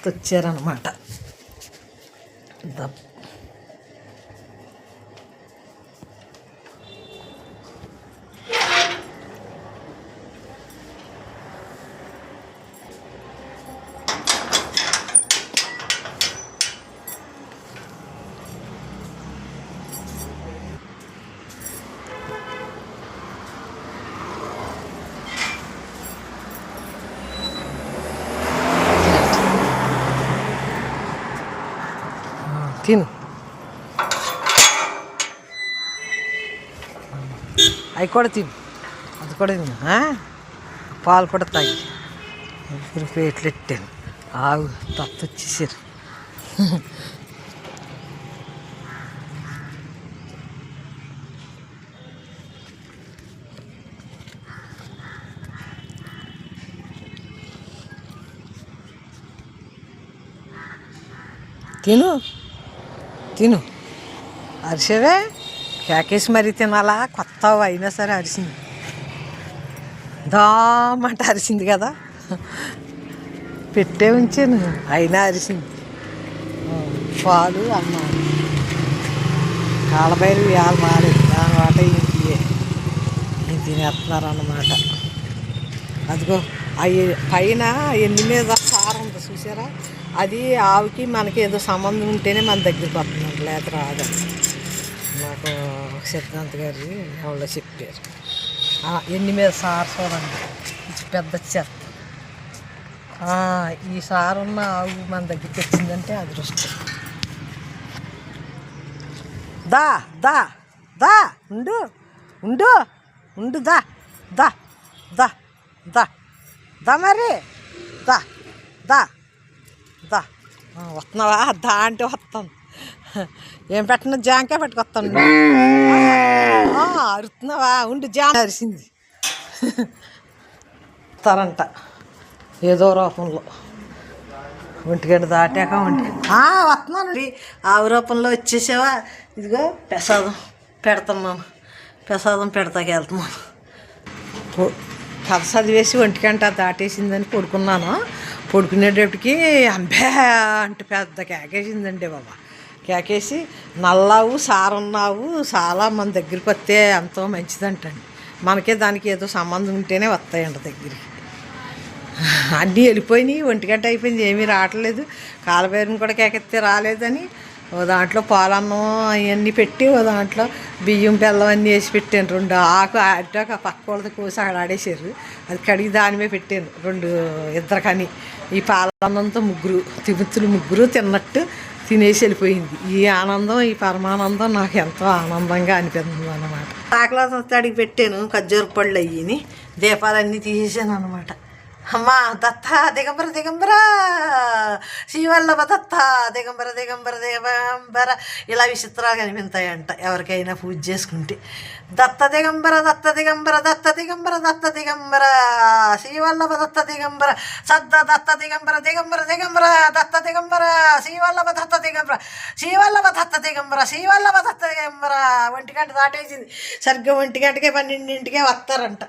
వచ్చారనమాట. తిను, అవి కూడా తిను, అది కూడా తిను. పాలు కూడా తాగి ప్లేట్లు పెట్టాను. ఆవు వచ్చేసారు. తిను తిను, అరిసేవే కేకేసి మరీ తినాలా? కొత్త అయినా సరే అరిసింది, దామంటే అరిసింది కదా, పెట్టే ఉంచాను అయినా అరిసింది. పాలు అన్నం కాళ్ళబైరు వేయాలి మారేది, దానిమాట ఇంటి తినేస్తున్నారు అన్నమాట. అదిగో అవి పైన ఎన్ని మీద సారం ఉంది చూసారా, అది ఆవుకి మనకి ఏదో సంబంధం ఉంటేనే మన దగ్గరికి వస్తుందంట, లేక రాదని నాకు సిద్ధాంత్ గారి ఎవరో చెప్పారు. ఎన్ని మీద సార్ చూడండి, పెద్ద చెత్త. ఈ సారు ఉన్న ఆవు మన దగ్గరికి వచ్చిందంటే అదృష్టం. దా దా దా ఉండు ఉండు ఉండు, దా దా దా దా దా మరి దా దా దా. వస్తున్నావా? దా అంటే వస్తాను. ఏం పెట్టిన జాంకాయ పట్టుకొస్తాను. అరుతున్నావా? ఉండి జామ అరిసింది తరంట ఏదో రూపంలో. ఒంటిగంట దాటాక వస్తున్నాను. ఆవు రూపంలో వచ్చేసావా? ఇదిగో ప్రసాదం పెడుతున్నాను, ప్రసాదం పెడతాకి వెళ్తున్నాను. కథ చదివేసి ఒంటిగంట దాటేసిందని పడుకున్నాను. పడుకునేటప్పటికి అంబే అంటే పెద్ద కేకేసిందండి బాబా. కేకేసి నల్లావు సారున్నావు చాలా మన దగ్గరికి వస్తే ఎంతో మంచిదంటండి. మనకే దానికి ఏదో సంబంధం ఉంటేనే వస్తాయంట దగ్గరికి. అన్నీ వెళ్ళిపోయినాయి, ఒంటిగంట అయిపోయింది, ఏమీ రావట్లేదు. కాలబేరం కూడా కేకెత్తే రాలేదని ఓ దాంట్లో పాలన్నం అవన్నీ పెట్టి ఓ దాంట్లో బియ్యం బెల్లం అన్నీ వేసి పెట్టాను. 2 ఆకు అడ్డాక పక్క వాళ్ళతో కోసి అక్కడ ఆడేసారు, అది కడిగి దాని మీద పెట్టాను 2 ఇద్దరికని. ఈ పాలన్నంతో ముగ్గురు తిన్నట్టు తినేసి వెళ్ళిపోయింది. ఈ ఆనందం, ఈ పరమానందం నాకు ఎంతో ఆనందంగా అనిపిస్తుంది అన్నమాట. ఆకలి అడిగి పెట్టాను, ఖర్జూర పళ్ళు అయ్యి దీపాలన్నీ తీసేసాను అనమాట. అమ్మా దత్త దిగంబర దిగంబర శ్రీవల్లభ దత్త దిగంబర దిగంబర దిగంబర, ఇలా విచిత్రాలు కనిపిస్తాయంట ఎవరికైనా పూజ చేసుకుంటే. దత్త దిగంబర దత్త దిగంబర దత్త దిగంబర దత్త దిగంబర శ్రీవల్లభ దత్త దిగంబర సద్ద దత్త దిగంబర దిగంబర దిగంబర దత్త దిగంబర శ్రీవల్లభ దత్త దిగంబర శ్రీవల్లభ దత్త దిగంబర శ్రీవల్లభ దత్త దిగంబర. 1 గంట దాటేసింది, సరిగ్గా 1 గంటకే 12ంటికే వస్తారంట.